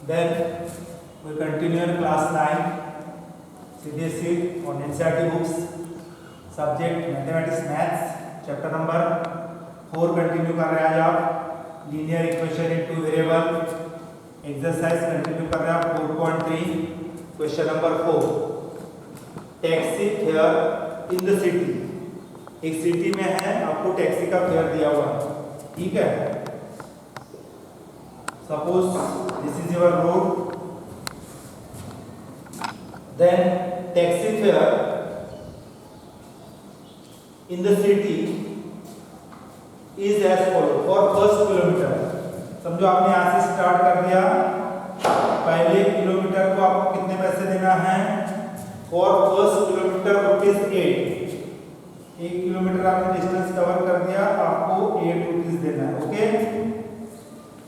Then we continue in class 9 CBSE on NCERT books subject mathematics maths chapter number 4 continue कर रहे हैं आज आप linear equation in two variable exercise continue कर रहे हैं आप 4.3 question number 4 taxi fare in the city. एक सिटी में है, आपको टैक्सी का फेयर दिया हुआ है, ठीक है। Suppose this is your road, then taxi fare in the city is as follow for first kilometer। समझो आपने यहाँ से स्टार्ट कर दिया, पहले किलोमीटर को आपको कितने पैसे देना है? For first kilometre ₹8। 1 किलोमीटर आपने डिस्टेंस कवर कर दिया, आपको ₹8 देना है, ओके।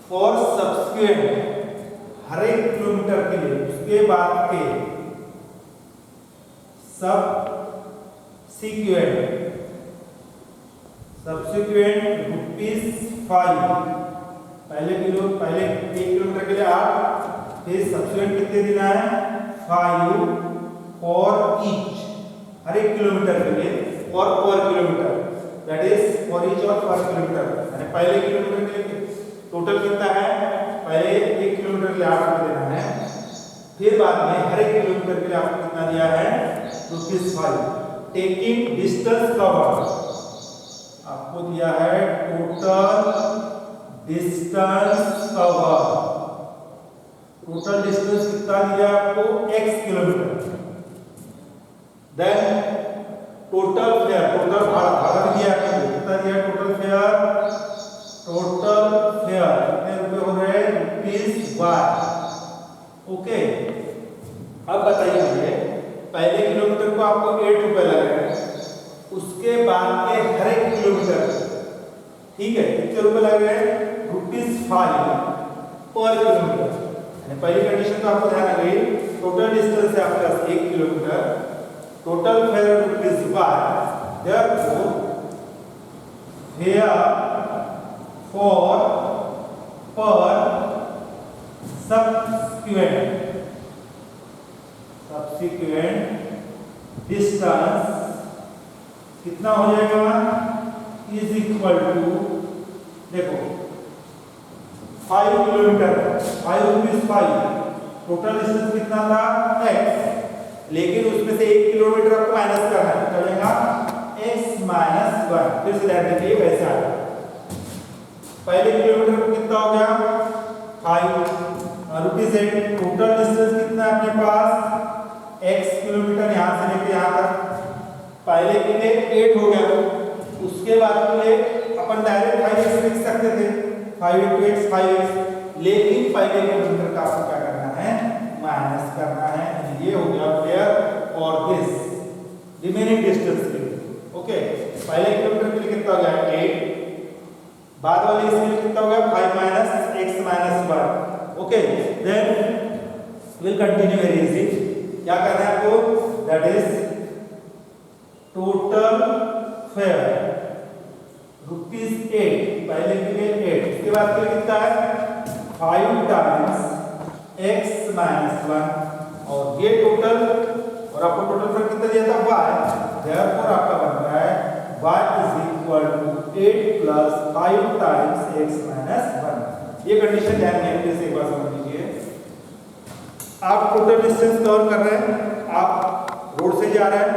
फॉर सब्सिक्वेंट, हर एक किलोमीटर के लिए उसके बाद के सब्सिक्वेंट ₹5। पहले 1 किलोमीटर के लिए 8, फिर सब्सिक्वेंट कितने देना है? 5 फॉर ईच, हर एक किलोमीटर के लिए, और पर kilometre that is for each और पर किलोमीटर। यानी पहले किलोमीटर के लिए टोटल कितना है? पहले 1 किलोमीटर के लिए ₹8 देना है, फिर बाद में हर एक किलोमीटर के लिए आपको कितना दिया है? ₹5। टेकिंग डिस्टेंस कवर आपको दिया है total distance cover. Total distance कितना दिया आपको? X kilometre. Then total fare, total भाड़ा दिया है, कितना दिया? टोटल फेयर कितने रुपए हो रहे हैं? ₹1। ओके, अब बताइए मुझे, पहले किलोमीटर को आपको ₹8 लग रहे हैं, उसके बाद के हर एक किलोमीटर, ठीक है, कितने रुपए लग रहे हैं? ₹5 पर किलोमीटर। पहली कंडीशन तो आपको ध्यान आ गई, टोटल डिस्टेंस है आपके पास 1 kilometre, total fair ₹5। Therefore fair for पर सब्सिक्वेंट डिस्टेंस कितना हो जाएगा? इज इक्वल टू, देखो 5 किलोमीटर, ₹5, टोटल डिस्टेंस कितना था? X, लेकिन उसमें से 1 किलोमीटर आपको माइनस करना है, चलेगा X - 1। फिर से ध्यान रखिए, वैसे आएगा। पहले किलोमीटर को कितना हो गया? ₹8। टोटल डिस्टेंस कितना है अपने पास? X किलोमीटर, यहाँ से लेके यहाँ तक। पहले के लिए 8 हो गया, उसके बाद के लिए अपन डायरेक्ट 5x लिख सकते थे, 5 × x 5x, लेकिन पहले किलोमीटर का आपको क्या करना है? माइनस करना है। ये हो गया फेयर और दिस रिमेनिंग डिस्टेंस के लिए, ओके। पहले किलोमीटर के लिए कितना हो गया? 8, बाद वाले इसके लिए कितना हो गया? 5 - x - 1, okay. Then will continue very easy. क्या करना है आपको? दैट इज टोटल फेयर ₹8, पहले के लिए 8, उसके बाद के लिए कितना है? 5 टाइम्स x - 1, और ये टोटल, और आपको टोटल फेयर कितना दिया था? y। देयरफॉर आपका बन रहा है y = 8 + 5 टाइम्स x - 1। ये कंडीशन ध्यान में रखिए, एक बार समझ लीजिए। आप टोटल डिस्टेंस कवर कर रहे हैं, आप रोड से जा रहे हैं,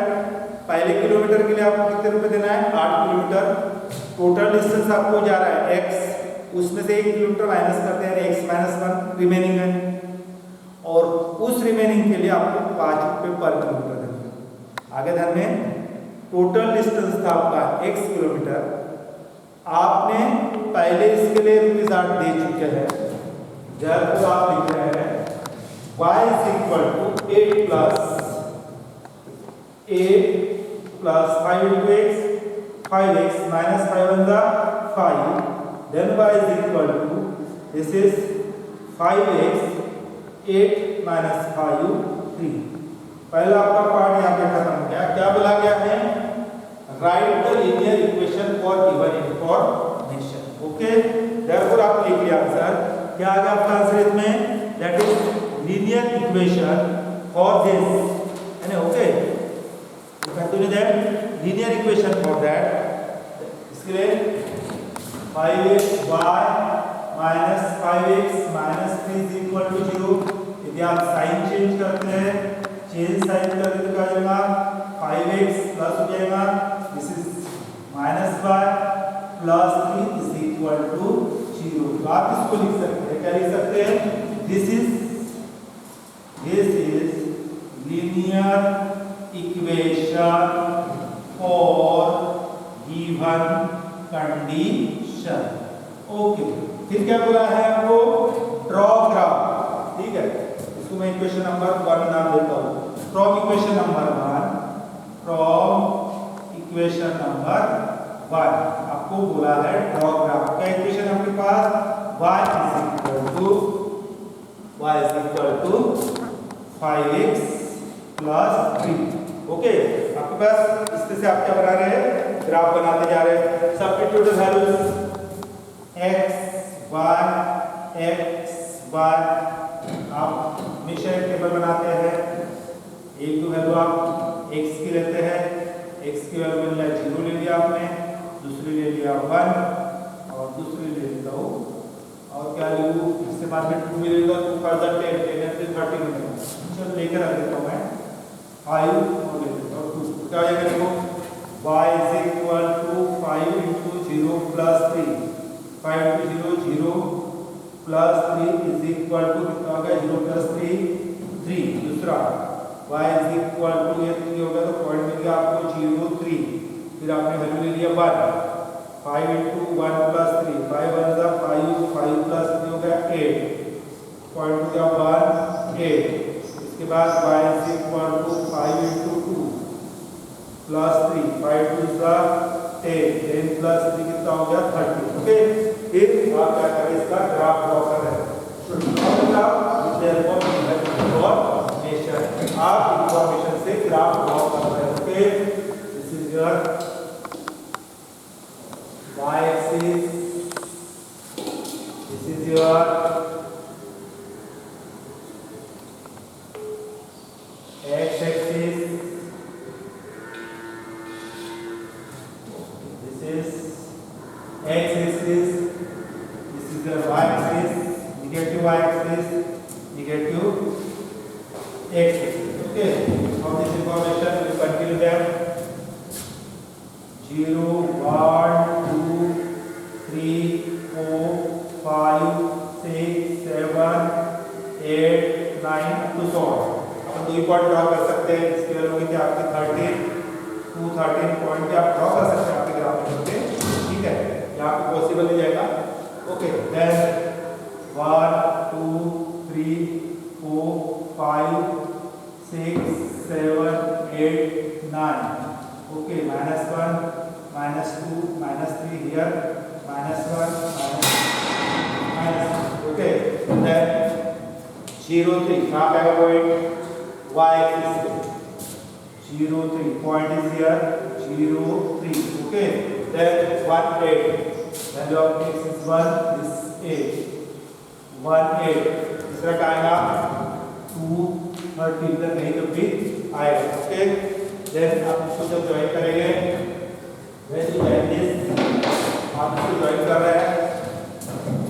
पहले किलोमीटर के लिए आपको कितने रुपए देना है? 8 किलोमीटर। टोटल डिस्टेंस आपको जा रहा है X, उसमें से 1 किलोमीटर माइनस करते हैं, X - 1 रिमेनिंग है, और उस रिमेनिंग के लिए आपको ₹5 पर किलोमीटर देना है। आगे ध्यान में, टोटल डिस्टेंस था आपका X किलोमीटर, आपने पहले इसके लिए ₹8 दे चुके हैं, जब आप लिख रहे हैं y = 8 + 8 + 5 × x, 5x - 5 × 5, then y = this is 5x 8 - 5 3। पहला आपका पार्ट यहाँ पे खत्म हो गया। क्या बोला गया है? Right the linear equation for given information, okay. Therefore आप लिख लिया आंसर, क्या आ गया आपका आंसर इसमें? That is equation for this. And okay, we continue that linear equation for that. इसके लिए 5xy minus 5x minus 3 is equal to 0. यदि आप साइन चेंज करते हैं, चेंज साइन करते तो क्या हो जाएगा, 5x प्लस हो जाएगा, this is minus y plus 3 is equal to 0. तो आप इसको लिख सकते हैं, क्या लिख सकते हैं, this is linear equation for given condition. Okay, फिर क्या बोला है आपको, ड्रॉ ग्राफ. ठीक है, इसको मैं इक्वेशन नंबर 1 नाम देता हूँ. फ्रॉम इक्वेशन नंबर 1 आपको बोला है ड्रॉ ग्राफ. क्या इक्वेशन आपके पास, y is equal to 5x plus 3. Okay, आपके पास इससे से आप क्या बना रहे हैं, ग्राफ बनाते जा रहे हैं. सब्स्टिट्यूट वैल्यूज x y आप हमेशा एक टेबल बनाते हैं. एक तो वैल्यू आप x की लेते हैं, x की वैल्यू मिल रहा है 0 ले लिया आपने, दूसरी ले लिया 1 और दूसरी ले लेता हूँ और क्या ले लूँ, इससे बाद में 2 मिलेगा तो फर्दर 10 से 30 मिलेगा. चलो लेकर आ देता हूँ मैं 5 और ले लेता हूँ 2. क्या हो जाएगा, देखो y is equal to 5 into 0 plus 3. 5 into 0 0 plus 3 is equal to कितना होगा, 0 plus 3 3. दूसरा y is equal to ये 3 होगा तो पॉइंट मिल गया आपको 0 3. फिर आपने वैल्यू ले लिया 1. 5 into 1 plus 3, 5 1 जा 5 plus 3 हो गया 8. पॉइंट हो गया 1 8. इसके बाद y is equal to 5 into 2 plus 3, 5 2 जा 10, 10 plus 3 कितना हो गया 30. ओके, फिर आप क्या करें, इसका ग्राफ ड्रॉ कर रहे हैं. तो ड्रॉ ग्राफ देयरफॉर इंफॉर्मेशन, आप इंफॉर्मेशन से ग्राफ ड्रॉ कर रहे हैं. Okay, this is your y axis, this is your x axis, this is x axis, this is your y axis, negative y axis, negative x axis. Okay, from this information we continue that 0 1 2 3 4 5 6 7 8 9 to so on. Upon 2 point draw कर सकते हैं. इसकी value होगी आपकी 13 2 13 point भी आप draw कर सकते हैं आपके ग्राफ में. ओके, ठीक है, ये आपको पॉसिबल हो जाएगा. Okay, then 1 2 3 4 5 6 7 8 9. Okay, -1 -2 -3 here, -1 minus. Okay, then 0 3 कहाँ पे आएगा point, y axis 0 3 point is here 0 3. Okay, then 1 8, value of x is 1, this 8 1 8. दूसरा क्या आएगा 2 13 तक नहीं तो भी आएगा. ओके, देन आप इसको जब ज्वाइन करेंगे, when you add this, आप इसको ज्वाइन कर रहे हैं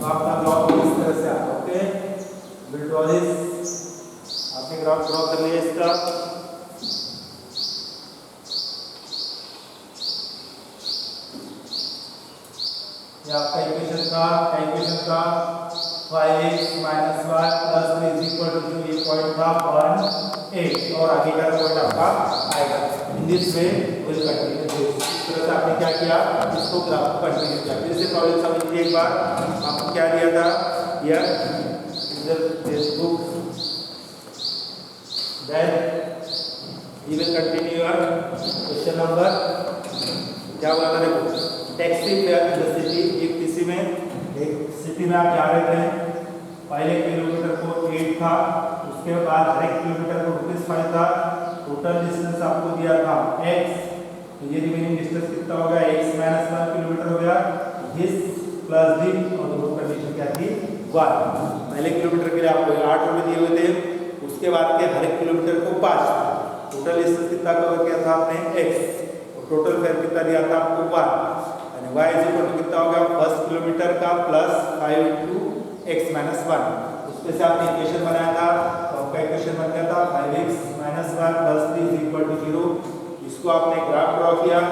तो आपका ग्राफ इस तरह से आता है. Okay, will draw this. आपने ग्राफ ड्रॉ कर लिया इसका. ये आपका इक्वेशन का 5x minus 1 plus 3 is equal to 2. ये पॉइंट था 1 8 और आगे का पॉइंट आपका आएगा. In this way will continue this. इस तरह से आपने क्या किया, इसको ग्राफ को कंटिन्यू किया. फिर से प्रॉब्लम समझिए एक बार. आपको क्या दिया था, here in this book, then you will continue your question number. क्या बोला था, देखो taxi fare in the city. एक सिटी में आप जा रहे थे, पहले किलोमीटर को 8 था, उसके बाद हर एक किलोमीटर को ₹5 था. टोटल डिस्टेंस आपको दिया था x, तो ये रिमेनिंग डिस्टेंस कितना हो गया, x - 1 किलोमीटर हो गया. दिस प्लस दी और दोनों कंडीशन क्या थी, 1. पहले किलोमीटर के लिए आपको 8 रुपये दिए हुए थे, उसके बाद के हर एक किलोमीटर को 5 टोटल डिस्टेंस कितना कवर किया था आपने x और टोटल फेयर कितना दिया था आपको 1 यानी y इज इक्वल टू कितना होगा फर्स्ट किलोमीटर का प्लस 5 into x minus 1 उसमें से आपने इक्वेशन बनाया था तो आपका इक्वेशन बन गया था 5x minus 1 plus 3 is equal to 0 इसको आपने ग्राफ ड्रॉ किया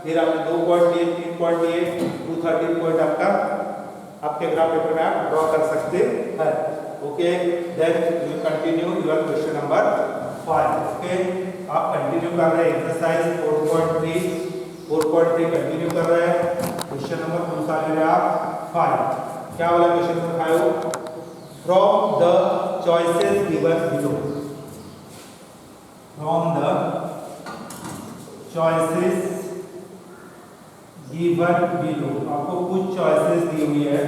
फिर आपने 2 पॉइंट लिए 3 पॉइंट लिए 213 पॉइंट आपका आपके ग्राफ पेपर में आप ड्रॉ कर सकते हैं okay then you continue your question number 5 okay आप कंटिन्यू कर रहे हैं एक्सरसाइज 4.3 कंटिन्यू कर रहे हैं क्वेश्चन नंबर कौन सा ले रहे हैं आप 5 क्या वाला question number 5 from the choices given below from the choices given below आपको कुछ चॉइसेस दी हुई है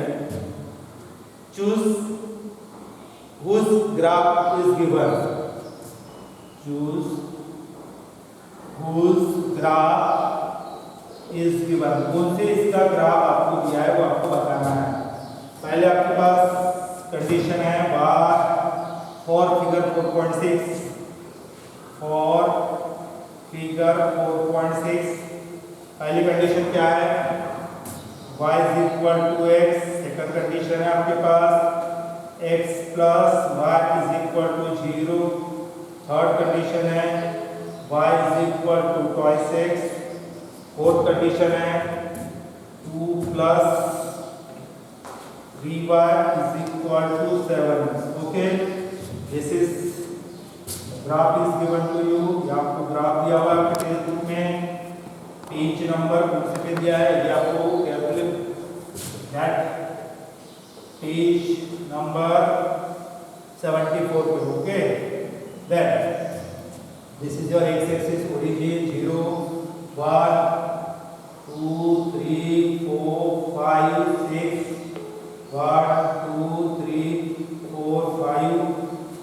choose whose graph is given choose whose graph is given कौन से इसका ग्राफ आपको दिया है वो आपको बताना है पहले आपके पास कंडीशन है फॉर फिगर 4.6 फॉर फिगर 4.6 पहली कंडीशन क्या है y is equal to x second condition है आपके पास x plus y is equal to 0 third condition है y is equal to twice x fourth condition है 2 plus 3y is equal to 7 okay this is graph is given to you ये आपको graph दिया हुआ है आपके टेक्स्ट बुक में page number कौन से पे दिया है ये आपको कैलकुलेट दैट पेज नंबर 74 पे okay then this is your x axis origin 0 1 2 3 4 5 6 1 2 3 4 5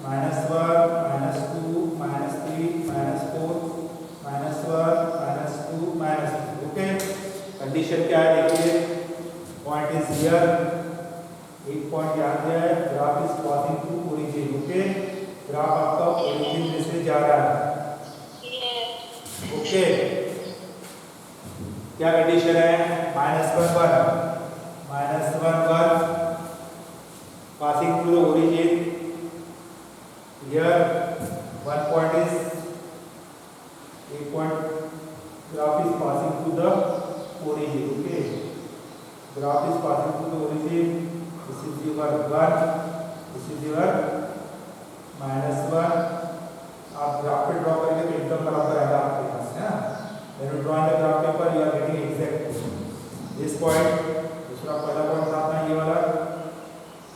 -1 -2 -3 -4 -1 -2 -3 okay condition क्या है देखिए पॉइंट इज हियर एक पॉइंट याद दिया है graph is passing through origin okay graph आपका ओरिजिन में से जा रहा है ओके क्या कंडीशन है -1 1 passing through origin here one point is एक point graph is passing through the origin okay graph is passing through the origin this is your 1 this is your -1 आप ग्राफ पे ड्रॉ करेंगे तो एकदम बराबर आएगा आपके पास है ना when you draw in the graph paper you are getting exact this point दूसरा पहला पॉइंट था अपना ये वाला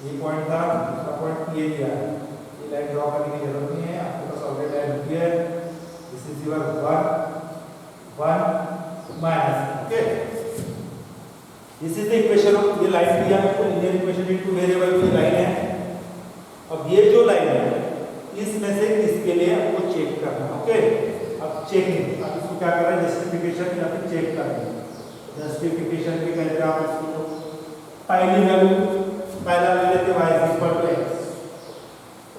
ये पॉइंट था दूसरा पॉइंट ये दिया है ये लाइन ड्रॉ करने की जरूरत नहीं है आपके पास ऑलरेडी लाइन दी है this is your 1 minus okay this is the equation of ये लाइन दिया है तो लिनियर इक्वेशन इनटू वेरिएबल की लाइन है अब ये जो लाइन है इसमें से किसके लिए आपको चेक करना है ओके अब चेकिंग अब इसको क्या कर रहे हैं जस्टिफिकेशन या फिर चेक कर रहे हैं जस्टिफिकेशन के कहते हैं आप इसको पहली वैल्यू पहला ले लेते y is equal to x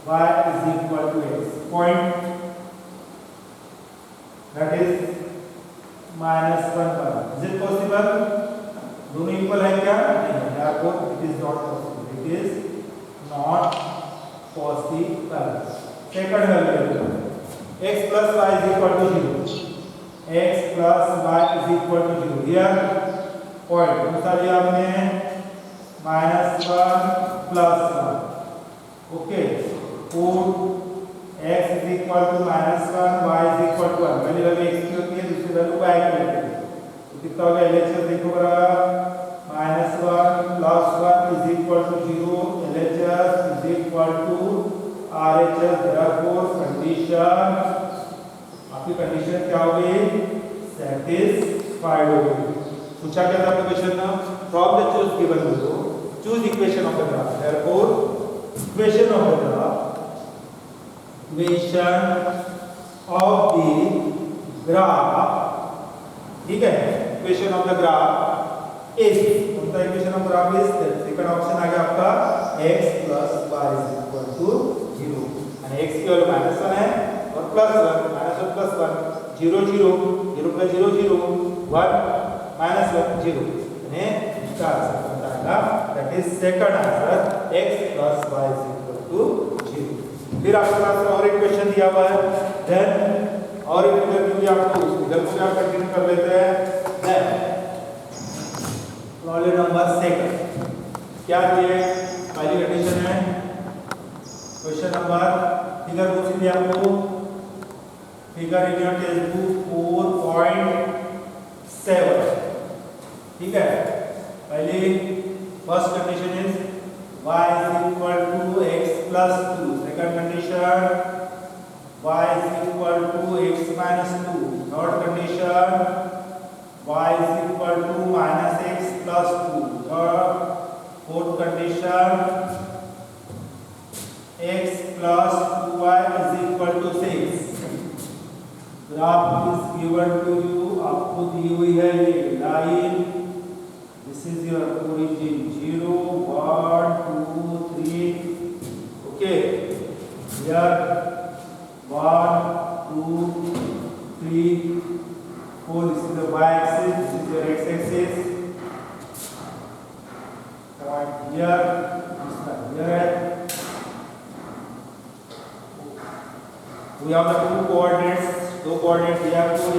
y is equal to x point that is -1 पर is it possible दोनों इक्वल है क्या नहीं है therefore it is not possible it is not possible second value x plus y is equal to 0 x plus y is equal to 0 here point दूसरा लिया हमने -1 plus 1 okay 4 x is equal to -1 y is equal to 1 पहली value x की होती है दूसरी value y की होती है कितना हो गया LHS देखो बराबर -1 plus 1 is equal to 0 LHS is equal to RHS therefore condition आपकी कंडीशन क्या हो गई satisfied हो गई पूछा क्या था क्वेश्चन में from the choose given below choose equation of the graph therefore equation of the graph ठीक है equation of the graph is कौन सा equation of graph is second option आ गया आपका x plus y is equal to 0 and x की value -1 है और +1 -1 + 1 0 0 0 + 0 0 1 -1 0 यानी इसका आंसर बताएगा that is second answer x + y = 0। फिर आपके पास और एक क्वेश्चन दिया हुआ है, देन और एक फिगर दी हुई आपको, उस फिगर को आप कंटिन्यू कर लेते हैं। देन प्रॉब्लम नंबर 2 क्या दिए, पहली कंडीशन है क्वेश्चन नंबर फिगर कौन सी दी आपको, figure in your text book 4.7, ठीक है। पहली first condition is y = x + 2, second condition y = x - 2, third condition y = -x + 2, third fourth condition x + 2y = 6। Graph is given to you, आपको दी हुई है ये line, this is your origin 0 1 2 3, okay, here 1 2 3 4, this is the y axis, this is your x axis, come here, this one here, we have the two coordinates, दो coordinate दिया आपको,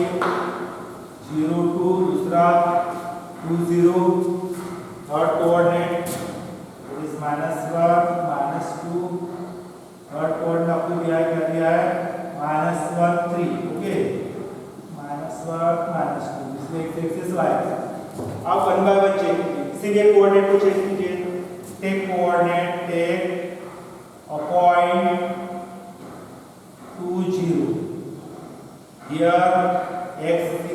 0 2, दूसरा 2 0, third coordinate it is -1 -2, third coordinate आपको दिया है, क्या दिया है -1 3, ओके, -1 -2, इसमें x एक्सिस y एक्सिस। आप 1 बाय 1 चेक कीजिए, इसीलिए कोऑर्डिनेट को चेक कीजिए, take coordinate, take a point 2 0, here x = 2,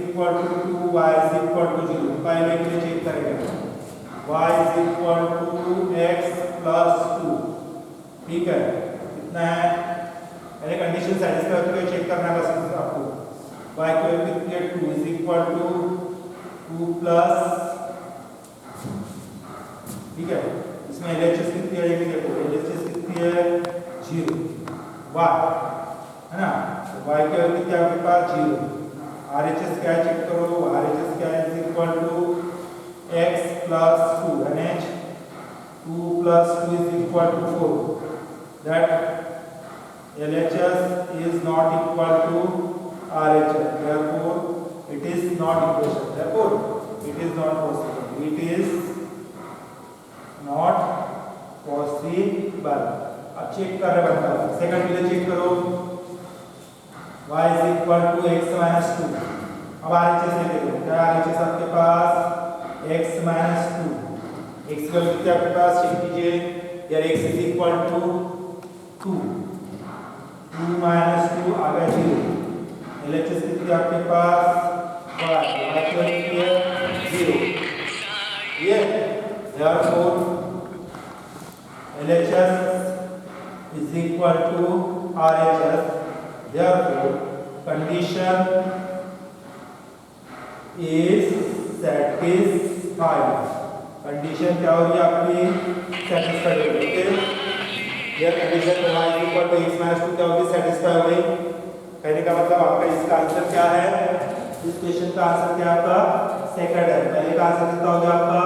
y = 0, पहले के लिए चेक करेंगे, y = x + 2, ठीक है, कितना है, पहले कंडीशन सेटिस्फाई होती है, चेक करना है बस आपको, y की वैल्यू कितनी है 2 = 2 + ठीक है, इसमें LHS कितनी है, ये देखो LHS कितनी है 0, y है ना, y की वैल्यू कितनी है आपके पास 0, RHS क्या है चेक करो, RHS क्या है = x + 2, NH 2 + 2 = 4, that LHS is not equal to RHS, therefore it is not equation, therefore it is not possible, it is not possible। अब चेक कर रहे बनता है, सेकंड के लिए चेक करो, y = x - 2, अब RHS लेके दो, क्या RHS आपके पास x - 2, x की वैल्यू कितनी आपके पास चेक कीजिए, यार x = 2 2 -2 आ गया 0, LHS कितनी आपके पास y की वैल्यू है 0, ये therefore LHS is equal to RHS, therefore condition is satisfied, condition क्या होगी आपकी सेटिस्फाइड होगी, ओके, यह कंडीशन y = x - 2 क्या होगी सेटिस्फाई हो गई, कहने का मतलब आपका इसका आंसर क्या है, इस क्वेश्चन का आंसर क्या आपका सेकंड है, पहले का आंसर कितना हो गया आपका,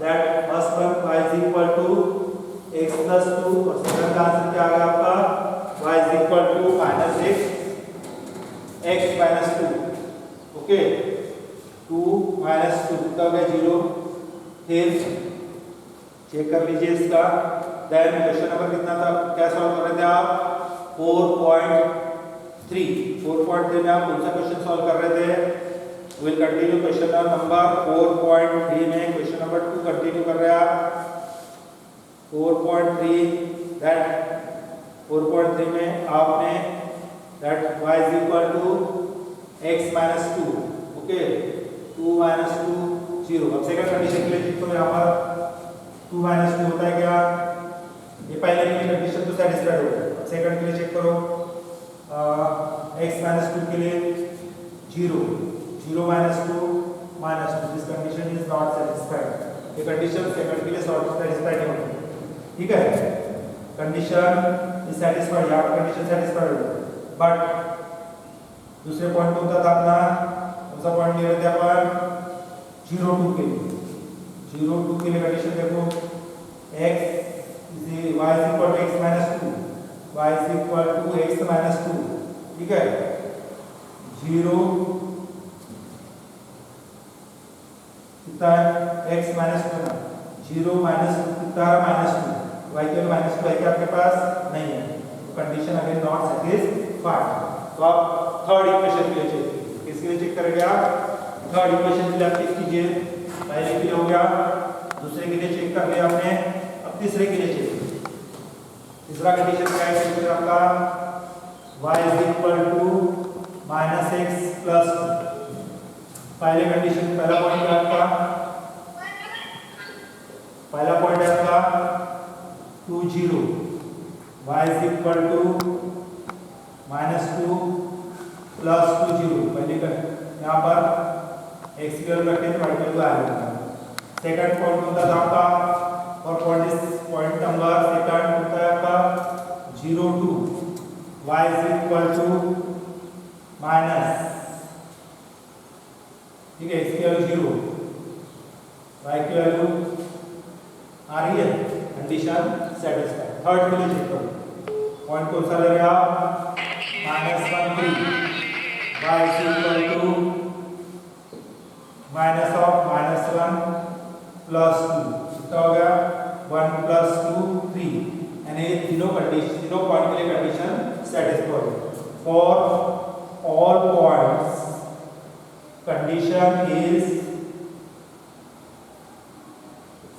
that first one y = x + 2, और सेकंड का आंसर क्या आ गया आपका y = -x - 2, ओके, 2 - 2 कितना हो गया 0, फिर चेक कर लीजिए इसका, देन क्वेश्चन नंबर कितना था, क्या सॉल्व कर रहे थे आप 4.3 में आप कौन सा क्वेश्चन सॉल्व कर रहे थे, विल कंटिन्यू क्वेश्चन नंबर 4.3 में, क्वेश्चन नंबर 2 कंटिन्यू कर रहे हैं आप 4.3, दैट 4.3 में आपने दैट y = x - 2, ओके, 2 - 2 0, अब सेकंड कंडीशन के लिए तो यहाँ पर 2 - 2 होता है क्या, ये पहले की कंडीशन तो सेटिस्फाइड हो गई, सेकंड के लिए चेक करो, x - 2 के लिए 0 0 - 2 -2, this condition is not satisfied, ये कंडीशन सेकंड के लिए सॉल्व सेटिस्फाइड नहीं होगी, ठीक है, कंडीशन इज सैटिस्फाइड, यहाँ कंडीशन सैटिस्फाइड हो। बट दूसरे पॉइंट को होता था अपना कौन सा पॉइंट ले रहे थे अपन 0 2 के लिए। 0 2 के लिए कंडीशन देखो x y is equal to x minus 2, y is equal to x minus 2, ठीक है। 0 कितना है x minus 2 ना, 0 minus 2 कितना है -2, y के minus 2 है क्या आपके पास नहीं है, तो कंडीशन अगेन नॉट सैटिस्फाइड। तो आप थर्ड इक्वेशन के लिए चेक कीजिए, किसके लिए चेक करेंगे आप, थर्ड इक्वेशन के लिए आप चेक कीजिए। पहले के लिए हो गया, दूसरे के लिए चेक कर लिया आपने, अब तीसरे के लिए चेक कीजिए। तीसरा कंडीशन क्या है फिर आपका y is equal to -x plus 2। पहले कंडीशन पहला पॉइंट है आपका, पहला पॉइंट है आपका 2 0, y is equal to -2 plus 2 0। पहले का यहाँ पर x की वैल्यू रखें तो y की वैल्यू आ जाएगी। सेकंड पॉइंट होता है आपका, और पॉइंट नंबर सेकंड होता है आपका 0 2, y is equal to minus, ठीक है, x की वैल्यू 0, y की वैल्यू आ रही है, कंडीशन सैटिस्फाइड। थर्ड के लिए चेक करो, पॉइंट कौन सा ले रहे आप -1 3, y is equal to minus of -1 plus 2, कितना हो गया 1 प्लस 2 3, यानी तीनों कंडीशन, तीनों पॉइंट के लिए condition satisfied. For all points condition is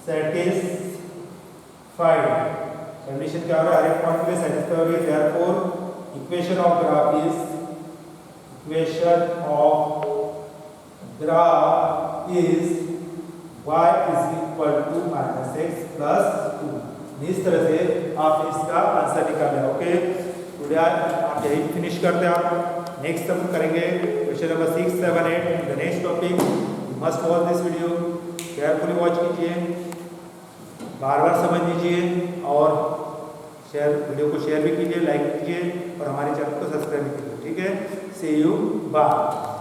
satisfied. Condition क्या हो रहा है, हर एक पॉइंट के लिए सैटिस्फाई हो रही है। Therefore equation of graph is, equation of graph is y is equal to -x plus 2। इस तरह से आप इसका आंसर निकालें। ओके, टुडे आप यही फिनिश करते हैं। आप नेक्स्ट हम करेंगे question number 6 7 8 the next topic. Must watch this video, carefully watch कीजिए, बार बार समझ लीजिए, और शेयर वीडियो को शेयर भी कीजिए, लाइक कीजिए, और हमारे चैनल को सब्सक्राइब कीजिए। ठीक है, सी यू बाय।